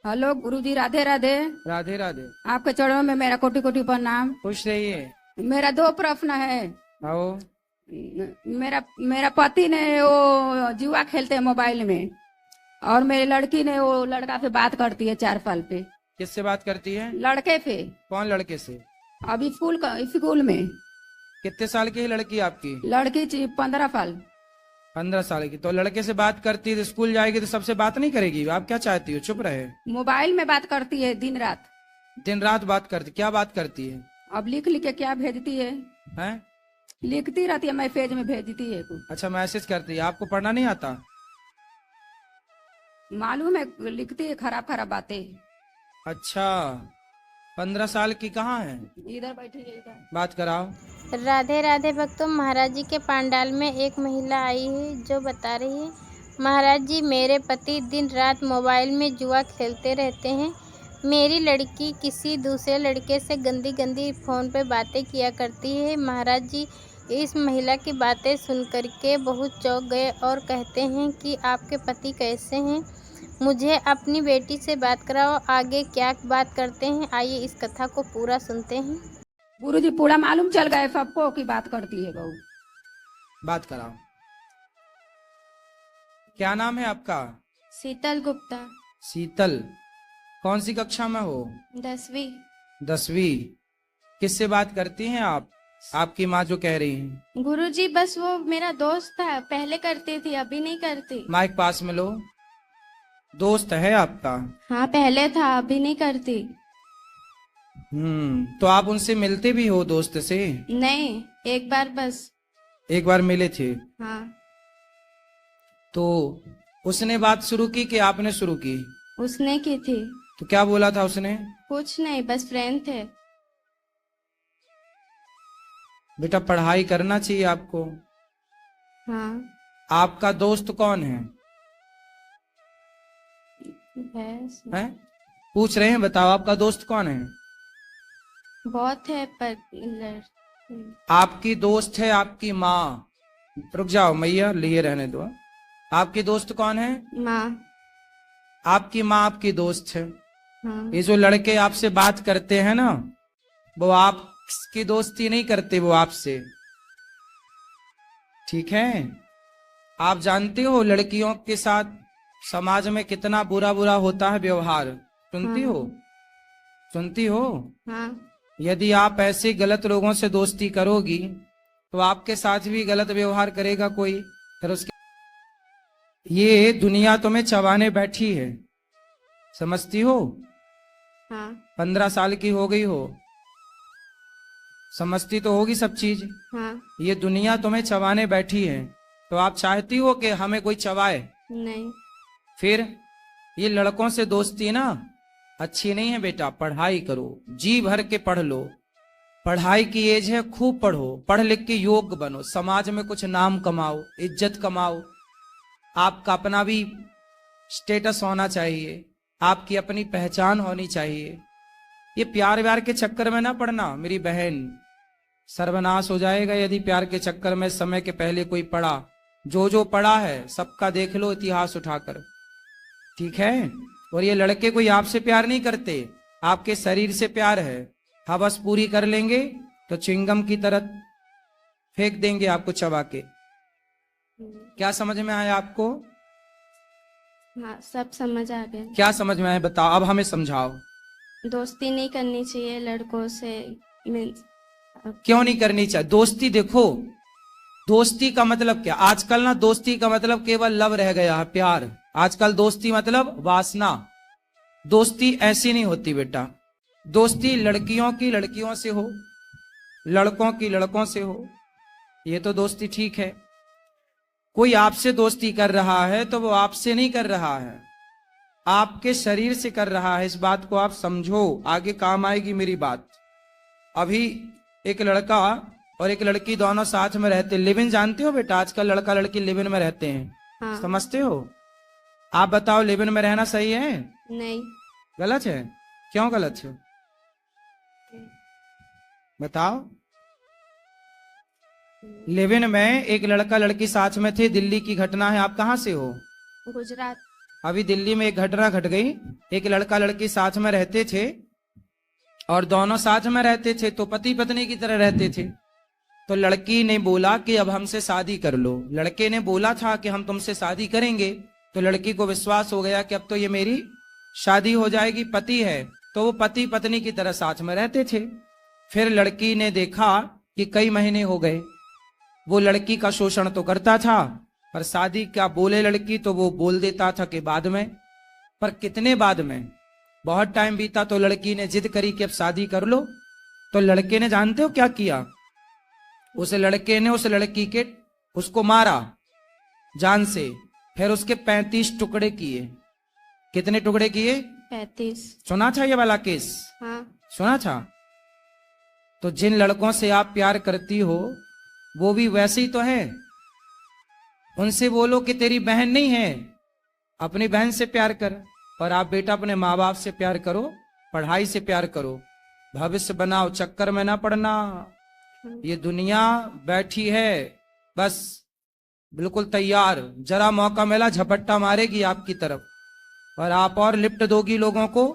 Hello गुरुजी, राधे राधे। राधे राधे। आपके चरणों में मेरा कोटि कोटि प्रणाम। खुश रहिए। मेरा दो प्रश्न है। आओ। मेरा मेरा पति ने वो जुआ खेलते हैं मोबाइल में, और मेरी लड़की ने वो लड़का से बात करती है 4 साल पे। किससे बात करती है? लड़के पे। कौन लड़के से? अभी स्कूल में। कितने साल की है लड़की आपकी? लड़की 15 साल। 15 साल की। तो लड़के से बात करती है तो स्कूल जाएगी तो सबसे बात नहीं करेगी? आप क्या चाहती हो? चुप रहे। मोबाइल में बात करती है दिन रात। दिन रात बात करती? क्या बात करती है? अब लिख लिख के क्या भेजती है। हैं? लिखती रहती है, मैसेज में भेजती है कुछ। अच्छा, मैसेज करती है। आपको पढ़ना नहीं आता? मालूम है, लिखती है खराब खराब बातें। अच्छा, 15 साल की कहाँ है? इधर बैठी है इधर। बात कराओ। राधे राधे भक्तों। महाराज जी के पंडाल में एक महिला आई है जो बता रही है, महाराज जी मेरे पति दिन रात मोबाइल में जुआ खेलते रहते हैं। मेरी लड़की किसी दूसरे लड़के से गंदी गंदी फ़ोन पे बातें किया करती है। महाराज जी इस महिला की बातें सुन कर के बहुत चौंक गए और कहते हैं कि आपके पति कैसे हैं, मुझे अपनी बेटी से बात कराओ। आगे क्या बात करते हैं, आइए इस कथा को पूरा सुनते हैं। गुरुजी पूरा मालूम चल गए सबको की बात करती है बहू। बात कराओ। क्या नाम है आपका? शीतल गुप्ता। शीतल। कौन सी कक्षा में हो? 10वीं। 10वीं। किससे बात करती हैं आप? आपकी माँ जो कह रही हैं। गुरुजी बस वो मेरा दोस्त था, पहले करती थी अभी नहीं करती। माइक पास में लो। दोस्त है आपका? हाँ पहले था अभी नहीं करती। तो आप उनसे मिलते भी हो दोस्त से? नहीं, एक बार बस। एक बार मिले थे? हाँ। तो उसने बात शुरू की कि आपने शुरू की? उसने की थी। तो क्या बोला था उसने? कुछ नहीं, बस फ्रेंड थे। बेटा पढ़ाई करना चाहिए आपको। हाँ। आपका दोस्त कौन है? बस हैं? पूछ रहे हैं, बताओ आपका दोस्त कौन है? बहुत है पर आपकी दोस्त है आपकी माँ। रुक जाओ मैया, लिए रहने दो। आपकी दोस्त कौन है? माँ। आपकी माँ आपकी दोस्त है। हाँ। ये जो लड़के आपसे बात करते हैं ना, वो आपकी दोस्ती नहीं करते, वो आपसे। ठीक है? आप जानते हो लड़कियों के साथ समाज में कितना बुरा बुरा होता है व्यवहार? सुनती हो? सुनती हो? हाँ। यदि आप ऐसे गलत लोगों से दोस्ती करोगी तो आपके साथ भी गलत व्यवहार करेगा कोई, फिर उसके ये दुनिया तुम्हें चबाने बैठी है, समझती हो? हाँ। 15 साल की हो गई हो, समझती तो होगी सब चीज। हाँ। ये दुनिया तुम्हें चबाने बैठी है, तो आप चाहती हो कि हमें कोई चबाए? नहीं। फिर ये लड़कों से दोस्ती ना अच्छी नहीं है बेटा। पढ़ाई करो, जी भर के पढ़ लो। पढ़ाई की एज है, खूब पढ़ो, पढ़ लिख के योग्य बनो, समाज में कुछ नाम कमाओ, इज्जत कमाओ। आपका अपना भी स्टेटस होना चाहिए, आपकी अपनी पहचान होनी चाहिए। ये प्यार व्यार के चक्कर में ना पड़ना मेरी बहन, सर्वनाश हो जाएगा यदि प्यार के चक्कर में समय के पहले कोई पड़ा। जो पड़ा है सबका देख लो इतिहास उठाकर, ठीक है? और ये लड़के कोई आपसे प्यार नहीं करते, आपके शरीर से प्यार है। हवस पूरी कर लेंगे तो चिंगम की तरह फेंक देंगे आपको चबा के। क्या समझ में आया आपको? हाँ सब समझ आ गया। क्या समझ में आया बताओ, अब हमें समझाओ। दोस्ती नहीं करनी चाहिए लड़कों से। मीन्स क्यों नहीं करनी चाहिए दोस्ती? देखो, दोस्ती का मतलब क्या? आजकल ना दोस्ती का मतलब केवल लव रह गया है, प्यार। आजकल दोस्ती मतलब वासना। दोस्ती ऐसी नहीं होती बेटा। दोस्ती लड़कियों की लड़कियों से हो, लड़कों की लड़कों से हो, ये तो दोस्ती ठीक है। कोई आपसे दोस्ती कर रहा है तो वो आपसे नहीं कर रहा है, आपके शरीर से कर रहा है। इस बात को आप समझो, आगे काम आएगी मेरी बात। अभी एक लड़का और एक लड़की दोनों साथ में रहते, लिव इन जानते हो बेटा? आजकल लड़का लड़की लिव इन में रहते हैं। हाँ। समझते हो? आप बताओ, लिव इन में रहना सही है? नहीं। गलत है? क्यों गलत है बताओ? लिव इन में एक लड़का लड़की साथ में थे, दिल्ली की घटना है। आप कहाँ से हो? गुजरात। अभी दिल्ली में एक घटना घट गई। एक लड़का लड़की साथ में रहते थे और दोनों साथ में रहते थे तो पति पत्नी की तरह रहते थे। तो लड़की ने बोला कि अब हमसे शादी कर लो। लड़के ने बोला था कि हम तुमसे शादी करेंगे। तो लड़की को विश्वास हो गया कि अब तो ये मेरी शादी हो जाएगी, पति है। तो वो पति पत्नी की तरह साथ में रहते थे। फिर लड़की ने देखा कि कई महीने हो गए, वो लड़की का शोषण तो करता था पर शादी क्या बोले लड़की तो वो बोल देता था कि बाद में। पर कितने बाद में, बहुत टाइम बीता तो लड़की ने जिद करी कि अब शादी कर लो। तो लड़के ने जानते हो क्या किया? उस लड़के ने उस लड़की के उसको मारा जान से, फिर उसके 35 टुकड़े किए। कितने टुकड़े किए? 35। सुना था ये वाला केस? हाँ। सुना था। तो जिन लड़कों से आप प्यार करती हो वो भी वैसे ही तो है। उनसे बोलो कि तेरी बहन नहीं है, अपनी बहन से प्यार कर। और आप बेटा अपने माँ बाप से प्यार करो, पढ़ाई से प्यार करो, भविष्य बनाओ, चक्कर में ना पड़ना। ये दुनिया बैठी है बस बिल्कुल तैयार, जरा मौका मिला झपट्टा मारेगी आपकी तरफ। और आप और लिफ्ट दोगी लोगों को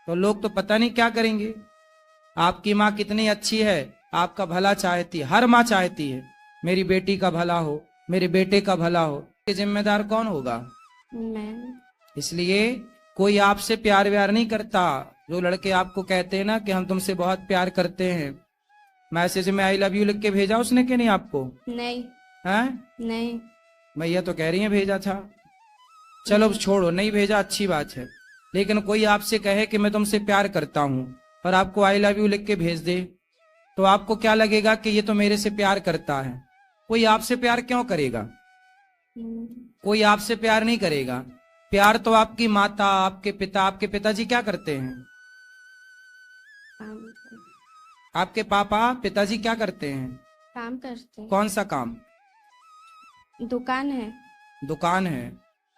तो लोग तो पता नहीं क्या करेंगे। आपकी माँ कितनी अच्छी है, आपका भला चाहती है, हर माँ चाहती है मेरी बेटी का भला हो, मेरे बेटे का भला हो। ये जिम्मेदार कौन होगा? मैं। इसलिए कोई आपसे प्यार व्यार नहीं करता। जो लड़के आपको कहते हैं ना कि हम तुमसे बहुत प्यार करते हैं, मैसेज में आई लव यू लिख के भेजा उसने कि नहीं आपको? नहीं। हैं? नहीं। भैया तो कह रही है भेजा था। चलो छोड़ो, नहीं भेजा अच्छी बात है। लेकिन कोई आपसे कहे कि मैं तुमसे प्यार करता हूं और आपको आई लव यू लिख के भेज दे तो आपको क्या लगेगा कि ये तो मेरे से प्यार करता है। कोई आपसे प्यार क्यों करेगा? कोई आपसे प्यार नहीं करेगा। प्यार तो आपकी माता, आपके पिता, आपके पिताजी क्या करते हैं? आपके पापा पिताजी क्या करते हैं? काम करते हैं। कौन सा काम? दुकान है। दुकान है।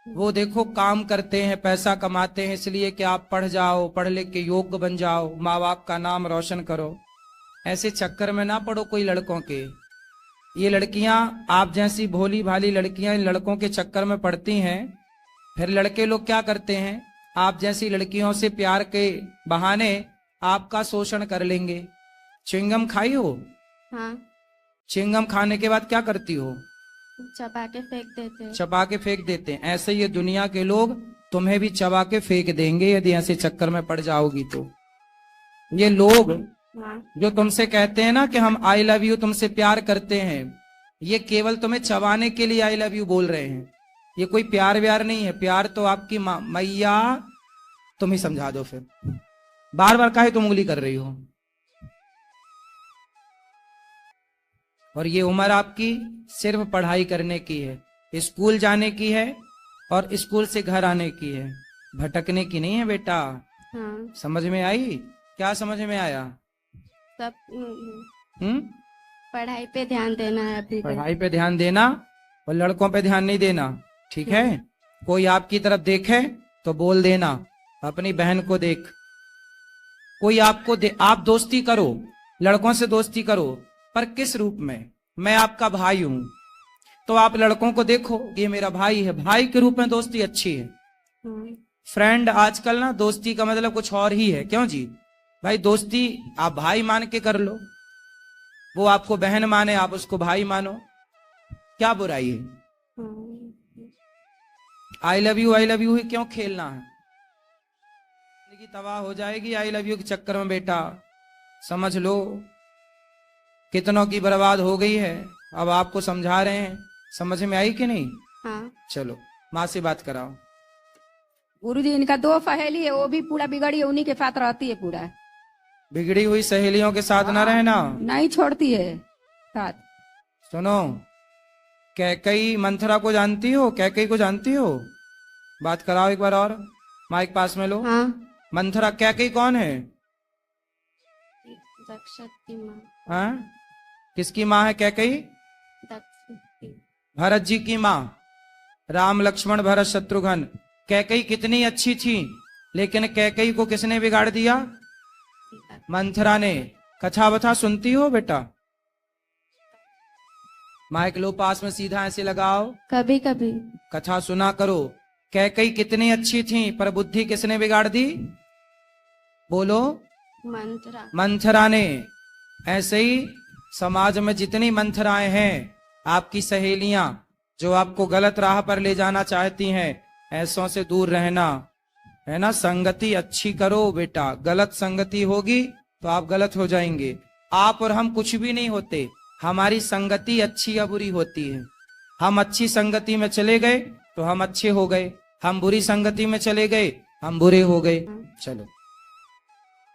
वो देखो काम करते हैं, पैसा कमाते हैं इसलिए कि आप पढ़ जाओ, पढ़ लिख के योग्य बन जाओ, माँ बाप का नाम रोशन करो। ऐसे चक्कर में ना पड़ो कोई लड़कों के। ये लड़कियां, आप जैसी भोली भाली लड़कियां इन लड़कों के चक्कर में पड़ती हैं। फिर लड़के लोग क्या करते हैं, आप जैसी लड़कियों से प्यार के बहाने आपका शोषण कर लेंगे। च्युइंगम खाई हो? हाँ। च्युइंगम खाने के बाद क्या करती हो? चबा के फेंक देते हैं। चबा के फेंक देते हैं। ऐसे ये दुनिया के लोग तुम्हें भी चबा के फेंक देंगे यदि ऐसे चक्कर में पड़ जाओगी तो। ये लोग जो तुमसे कहते हैं ना कि हम आई लव यू तुमसे प्यार करते हैं, ये केवल तुम्हें चबाने के लिए आई लव यू बोल रहे हैं। ये कोई प्यार व्यार नहीं है। प्यार तो आपकी मैया, तुम ही समझा दो। फिर बार बार काहे तुम उंगली कर रही हो? और ये उम्र आपकी सिर्फ पढ़ाई करने की है, स्कूल जाने की है और स्कूल से घर आने की है, भटकने की नहीं है बेटा। हाँ। समझ में आई? क्या समझ में आया? सब हम्म? पढ़ाई पे ध्यान देना है अभी। पढ़ाई पे ध्यान देना और लड़कों पे ध्यान नहीं देना, ठीक है? कोई आपकी तरफ देखे तो बोल देना, अपनी बहन को देख। कोई आपको आप दोस्ती करो, लड़कों से दोस्ती करो, पर किस रूप में? मैं आपका भाई हूं तो आप लड़कों को देखो ये मेरा भाई है, भाई के रूप में दोस्ती अच्छी है। फ्रेंड आजकल ना दोस्ती का मतलब कुछ और ही है। क्यों जी? भाई दोस्ती आप भाई मान के कर लो, वो आपको बहन माने आप उसको भाई मानो, क्या बुराई है? आई लव यू ही क्यों खेलना है? जिंदगी तबाह हो जाएगी आई लव यू के चक्कर में बेटा। समझ लो कितनों की बर्बाद हो गई है। अब आपको समझा रहे हैं, समझ में आई कि नहीं? हाँ। चलो माँ से बात कराओ। गुरुजी इनका 2 सहेली है, वो भी पूरा बिगड़ी है, उन्हीं के साथ रहती है। पूरा बिगड़ी हुई सहेलियों के साथ ना रहना, नहीं छोड़ती है साथ। सुनो, कैकई मंथरा को जानती हो? कैकई को जानती हो? बात कराओ एक बार और, माइक पास में लो। हाँ। मंथरा कैकई कौन है? दक्षत की माँ। हाँ? किसकी माँ है कैकई? भरत जी की माँ। राम लक्ष्मण भरत शत्रुघ्न। कैकई कितनी अच्छी थी, लेकिन कैकई को किसने बिगाड़ दिया? मंथरा ने। कथा वथा सुनती हो बेटा? माइक लो पास में, सीधा ऐसे लगाओ। कभी कभी। कथा सुना करो, कैकई कितनी अच्छी थी, पर बुद्धि किसने बिगाड़ दी? बोलो। मंत्रा। मंथरा ने। ऐसे ही समाज में जितनी मंथराएं हैं, आपकी सहेलियां जो आपको गलत राह पर ले जाना चाहती हैं, ऐसों से दूर रहना, है ना। संगति अच्छी करो बेटा, गलत संगति होगी तो आप गलत हो जाएंगे। आप और हम कुछ भी नहीं होते, हमारी संगति अच्छी या बुरी होती है। हम अच्छी संगति में चले गए तो हम अच्छे हो गए, हम बुरी संगति में चले गए हम बुरे हो गए। चलो।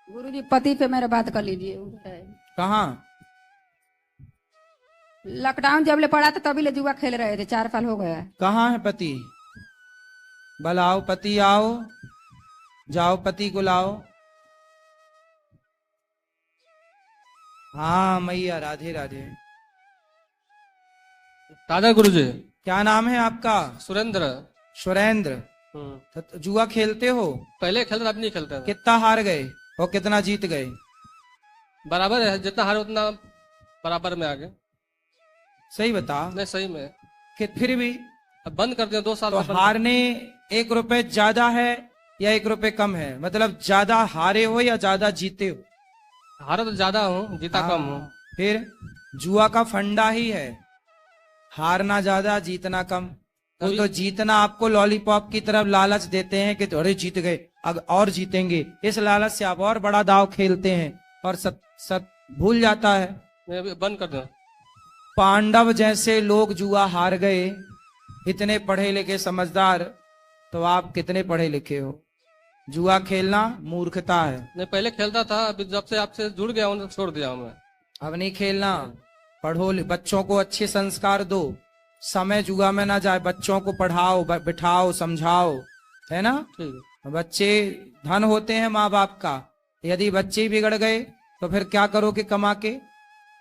गुरुजी पति पे मेरा बात कर लीजिए। कहाँ? लॉकडाउन जब ले पड़ा था तभी ले जुआ खेल रहे थे, 4 साल हो गया। कहाँ है पति? बुलाओ पति, आओ, जाओ पति को लाओ। हाँ मैया, राधे राधे। राधा गुरुजी। क्या नाम है आपका? सुरेंद्र। सुरेंद्र। तो जुआ खेलते हो? पहले खेलता था, अब नहीं खेलता। कितना हार गए और कितना जीत गए? बराबर है, जितना हारे उतना बराबर में आ गए। सही बता। नहीं सही में। कि फिर भी अब बंद कर दिया 2 साल। तो हारने 1 रुपए ज्यादा है या 1 रुपए कम है? मतलब ज्यादा हारे हो या ज्यादा जीते हो? हारा तो ज्यादा हूँ, जीता कम हूँ। फिर जुआ का फंडा ही है, हारना ज्यादा वो तो जीतना आपको लॉलीपॉप की तरफ लालच देते हैं कि थोड़े जीत गए अब और जीतेंगे, इस लालच से आप और बड़ा दाव खेलते हैं और सब भूल जाता है। मैं अभी बंद कर दूं। पांडव जैसे लोग जुआ हार गए, इतने पढ़े लिखे समझदार, तो आप कितने पढ़े लिखे हो? जुआ खेलना मूर्खता है। नहीं पहले खेलता था, अभी जब से आपसे जुड़ गया हूँ छोड़ दिया हूँ मैं। अब नहीं खेलना। पढ़ो, बच्चों को अच्छे संस्कार दो, समय जुआ में ना जाए, बच्चों को पढ़ाओ, बिठाओ, समझाओ, है ना। ठीक है। बच्चे धन होते हैं माँ बाप का, यदि बच्चे बिगड़ गए तो फिर क्या करोगे कमा के?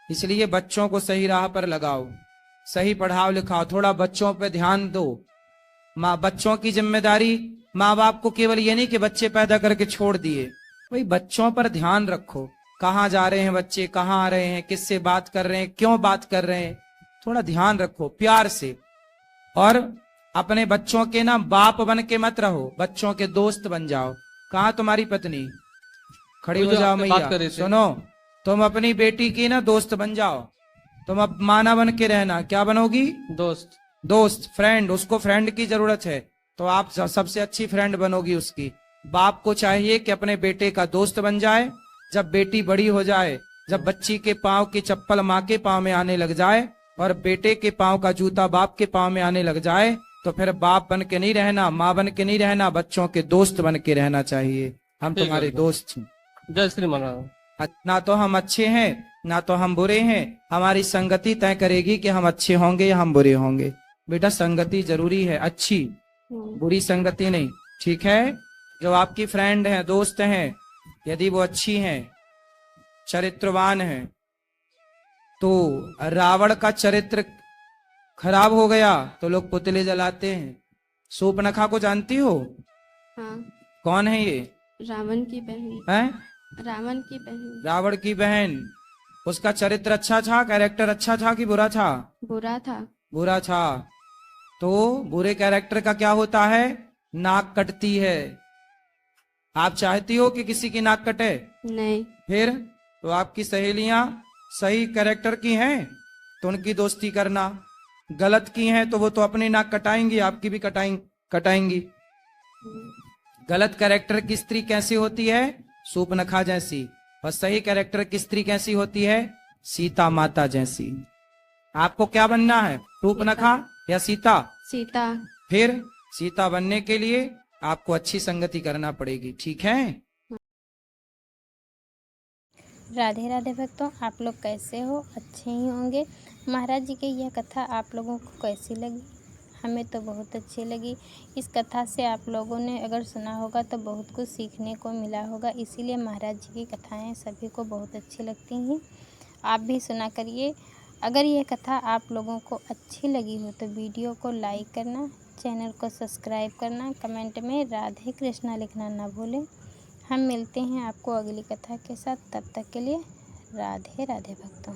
इसलिए बच्चों को सही राह पर लगाओ, सही पढ़ाओ लिखाओ, थोड़ा बच्चों पे ध्यान दो। बच्चों की जिम्मेदारी माँ बाप को केवल ये नहीं कि बच्चे पैदा करके छोड़ दिए, भाई बच्चों पर ध्यान रखो, कहाँ जा रहे हैं बच्चे, कहाँ आ रहे हैं, किससे बात कर रहे हैं, क्यों बात कर रहे हैं, थोड़ा ध्यान रखो प्यार से। और अपने बच्चों के ना बाप बन के मत रहो, बच्चों के दोस्त बन जाओ। कहाँ तुम्हारी पत्नी? खड़ी हो जाओ मैया। सुनो, तुम अपनी बेटी की ना दोस्त बन जाओ, तुम अब माना बन के रहना। क्या बनोगी? दोस्त, फ्रेंड। उसको फ्रेंड की जरूरत है तो आप सबसे अच्छी फ्रेंड बनोगी उसकी। बाप को चाहिए कि अपने बेटे का दोस्त बन जाए। जब बेटी बड़ी हो जाए, जब बच्ची के पाँव की चप्पल माँ के पाँव में आने लग जाए और बेटे के पाँव का जूता बाप के पाँव में आने लग जाए, तो फिर बाप बन के नहीं रहना, माँ बन के नहीं रहना, बच्चों के दोस्त बन के रहना चाहिए। हम तुम्हारे दोस्त हैं। जय श्री महाराज। ना तो हम अच्छे हैं ना तो हम बुरे हैं, हमारी संगति तय करेगी कि हम अच्छे होंगे या हम बुरे होंगे। बेटा संगति जरूरी है, अच्छी, बुरी संगति नहीं, ठीक है। जो आपकी फ्रेंड हैं, दोस्त हैं, यदि वो अच्छी हैं, चरित्रवान हैं, तो रावण का चरित्र खराब हो गया तो लोग पुतले जलाते हैं। शूर्पणखा को जानती हो? हाँ। कौन है ये? रावण की बहन है। रावण की बहन। रावण की बहन। उसका चरित्र अच्छा था, कैरेक्टर अच्छा था कि बुरा था? बुरा था। बुरा था। तो बुरे कैरेक्टर का क्या होता है? नाक कटती है। आप चाहती हो कि किसी की नाक कटे? नहीं। फिर तो आपकी सहेलियां सही कैरेक्टर की हैं तो उनकी दोस्ती करना, गलत की हैं तो वो तो अपनी नाक कटाएंगी, आपकी भी कटाएंगी। गलत कैरेक्टर की स्त्री कैसी होती है? शूर्पणखा जैसी। और सही कैरेक्टर की स्त्री कैसी होती है? सीता माता जैसी। आपको क्या बनना है, शूर्पणखा या सीता? सीता। फिर सीता बनने के लिए आपको अच्छी संगति करना पड़ेगी, ठीक है। राधे राधे भक्तों, आप लोग कैसे हो? अच्छे ही होंगे। महाराज जी की यह कथा आप लोगों को कैसी लगी? हमें तो बहुत अच्छी लगी। इस कथा से आप लोगों ने अगर सुना होगा तो बहुत कुछ सीखने को मिला होगा, इसीलिए महाराज जी की कथाएं सभी को बहुत अच्छी लगती हैं। आप भी सुना करिए। अगर यह कथा आप लोगों को अच्छी लगी हो तो वीडियो को लाइक करना, चैनल को सब्सक्राइब करना, कमेंट में राधे कृष्णा लिखना ना भूलें। हम मिलते हैं आपको अगली कथा के साथ, तब तक के लिए राधे राधे भक्तों।